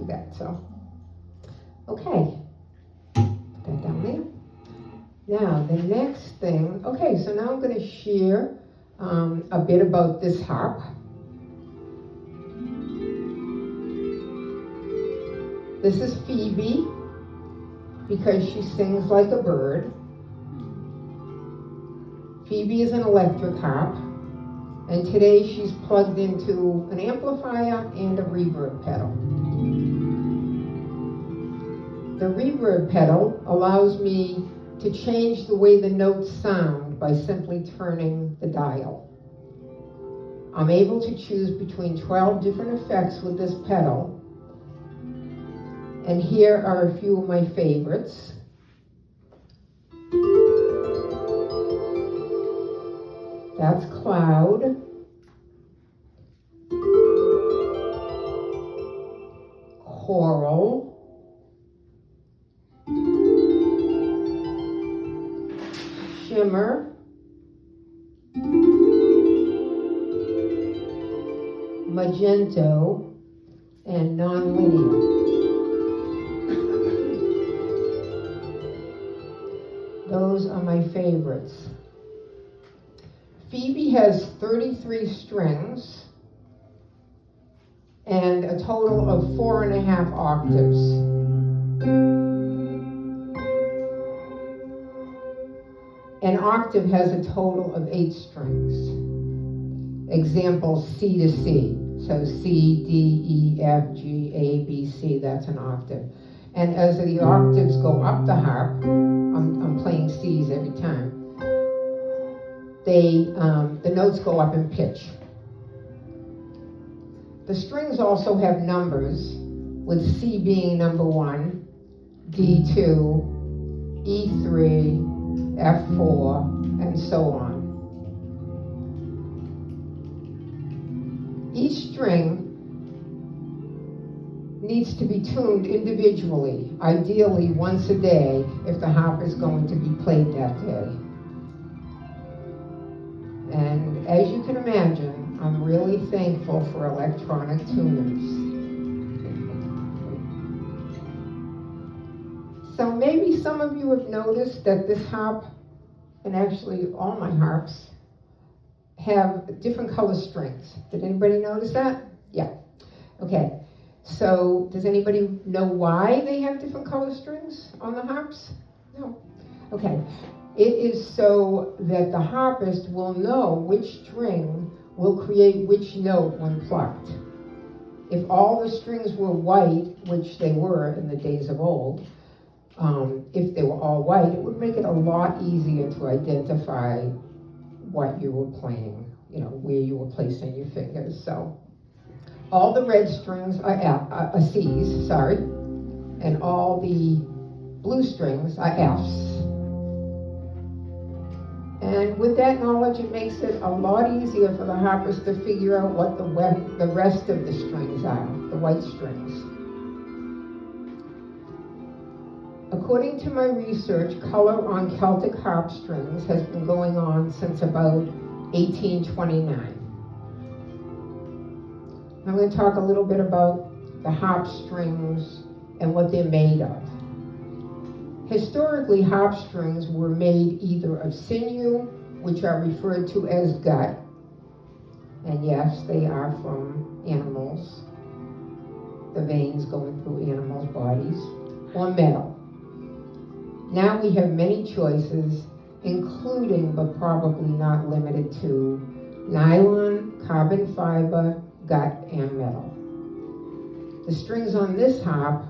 do that. So, okay, put that down there. Now, the next thing, okay, so now I'm going to share a bit about this harp. This is Phoebe, because she sings like a bird. Phoebe is an electric harp, and today she's plugged into an amplifier and a reverb pedal. The reverb pedal allows me to change the way the notes sound by simply turning the dial. I'm able to choose between 12 different effects with this pedal, and here are a few of my favorites. That's cloud, choral, shimmer, magento, and nonlinear. Those are my favorites. Phoebe has 33 strings and a total of 4.5 octaves. An octave has a total of 8 strings. Example, C to C. So C, D, E, F, G, A, B, C, that's an octave. And as the octaves go up the harp, I'm playing C's every time, the notes go up in pitch. The strings also have numbers, with C being number 1, D2, E3, F4, and so on. Each string needs to be tuned individually, ideally once a day if the harp is going to be played that day. And as you can imagine, I'm really thankful for electronic tuners. So maybe some of you have noticed that this harp, and actually all my harps, have different color strings. Did anybody notice that? Yeah. Okay. So does anybody know why they have different color strings on the harps? No. Okay. It is so that the harpist will know which string will create which note when plucked. If all the strings were white, which they were in the days of old, if they were all white, it would make it a lot easier to identify what you were playing, where you were placing your fingers. So all the red strings are C's, and all the blue strings are F's. And with that knowledge, it makes it a lot easier for the harpist to figure out what the rest of the strings are, the white strings. According to my research, color on Celtic harp strings has been going on since about 1829. I'm going to talk a little bit about the harp strings and what they're made of. Historically, harp strings were made either of sinew, which are referred to as gut, and yes, they are from animals, the veins going through animals' bodies, or metal. Now we have many choices, including, but probably not limited to, nylon, carbon fiber, gut, and metal. The strings on this harp,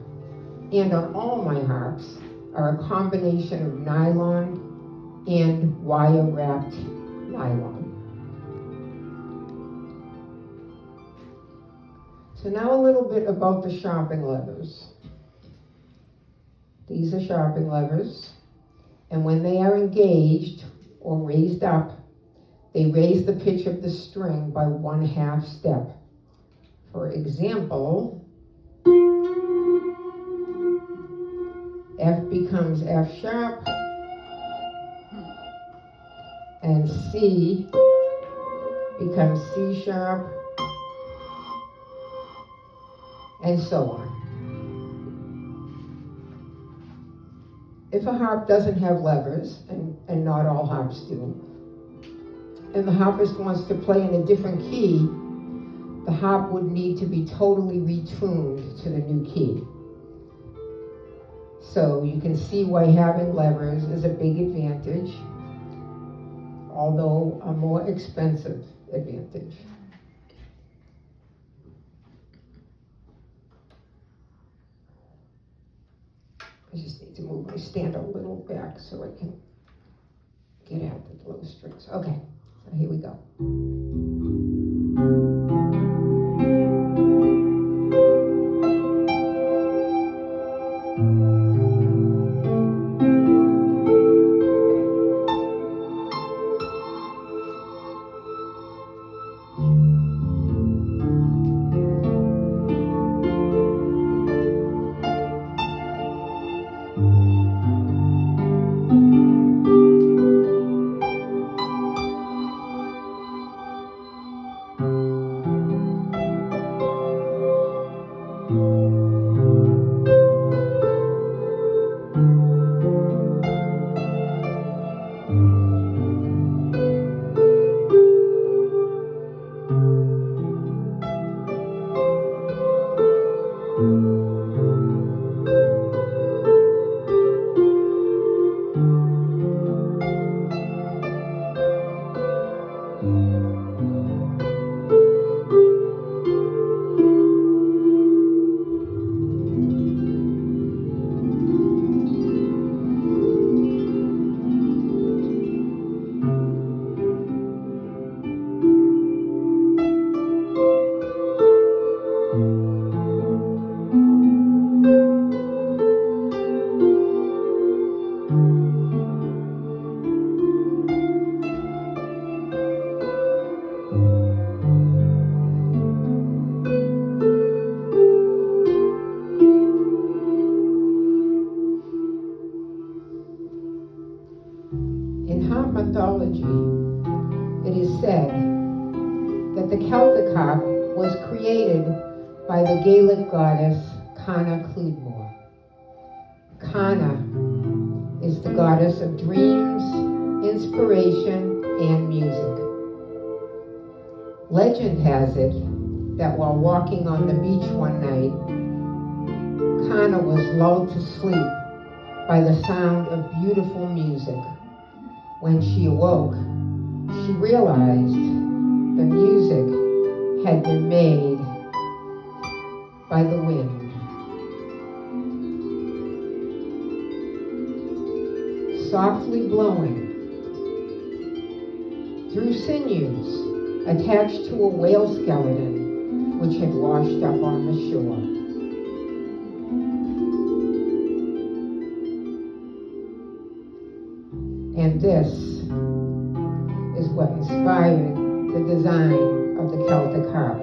and on all my harps, are a combination of nylon and wire-wrapped nylon. So now a little bit about the sharping levers. These are sharping levers, and when they are engaged or raised up, they raise the pitch of the string by 1/2 step. For example, F becomes F sharp, and C becomes C sharp, and so on. if a harp doesn't have levers, and not all harps do, and the harpist wants to play in a different key, the harp would need to be totally retuned to the new key. So you can see why having levers is a big advantage, although a more expensive advantage. I just need to move my stand a little back so I can get at the low strings. Okay, so here we go. In harp mythology, it is said that the Celtic harp was created by the Gaelic goddess Cana Clúdmór. Cana is the goddess of dreams, inspiration, and music. Legend has it that while walking on the beach one night, Cana was lulled to sleep by the sound of beautiful music. When she awoke, she realized the music had been made by the wind. Softly blowing through sinews attached to a whale skeleton which had washed up on the shore. And this is what inspired the design of the Celtic harp.